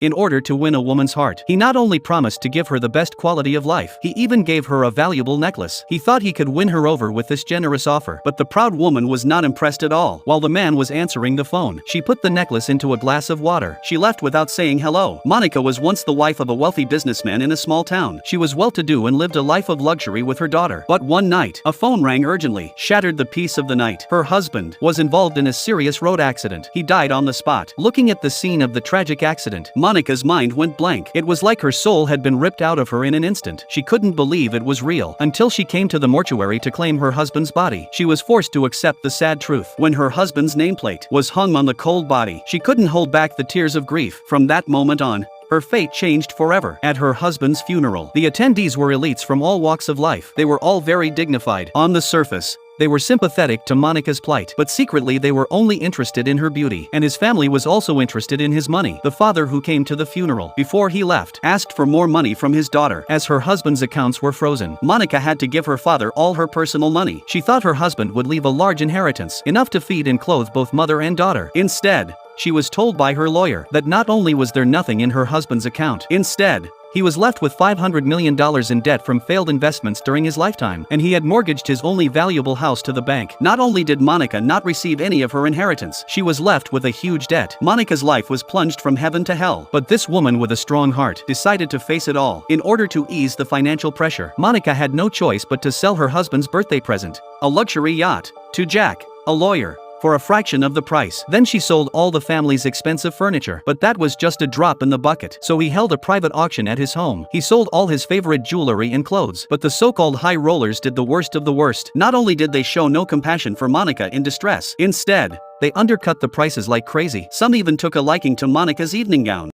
in order to win a woman's heart. He not only promised to give her the best quality of life, he even gave her a valuable necklace. He thought he could win her over with this generous offer, but the proud woman was not impressed at all. While the man was answering the phone, she put the necklace into a glass of water. She left without saying hello. Monica was once the wife of a wealthy businessman in a small town. She was well-to-do and lived a life of luxury with her daughter. But one night, a phone rang urgently, shattered the peace of the night. Her husband was involved in a serious road accident. He died on the spot. Looking at the scene of the tragic accident, Monica's mind went blank. It was like her soul had been ripped out of her in an instant. She couldn't believe it was real until she came to the mortuary to claim her husband's body. She was forced to accept the sad truth. When her husband's nameplate was hung on the cold body, she couldn't hold back the tears of grief. From that moment on, her fate changed forever. At her husband's funeral, the attendees were elites from all walks of life. They were all very dignified. On the surface, they were sympathetic to Monica's plight, but secretly they were only interested in her beauty, and his family was also interested in his money. The father who came to the funeral before he left asked for more money from his daughter. As her husband's accounts were frozen, Monica had to give her father all her personal money. She thought her husband would leave a large inheritance, enough to feed and clothe both mother and daughter. Instead, she was told by her lawyer that not only was there nothing in her husband's account, instead, he was left with $500 million in debt from failed investments during his lifetime, and he had mortgaged his only valuable house to the bank. Not only did Monica not receive any of her inheritance, she was left with a huge debt. Monica's life was plunged from heaven to hell. But this woman with a strong heart decided to face it all. In order to ease the financial pressure, Monica had no choice but to sell her husband's birthday present, a luxury yacht, to Jack, a lawyer, for a fraction of the price. Then she sold all the family's expensive furniture. But that was just a drop in the bucket. So he held a private auction at his home. He sold all his favorite jewelry and clothes. But the so-called high rollers did the worst of the worst. Not only did they show no compassion for Monica in distress, instead, they undercut the prices like crazy. Some even took a liking to Monica's evening gown.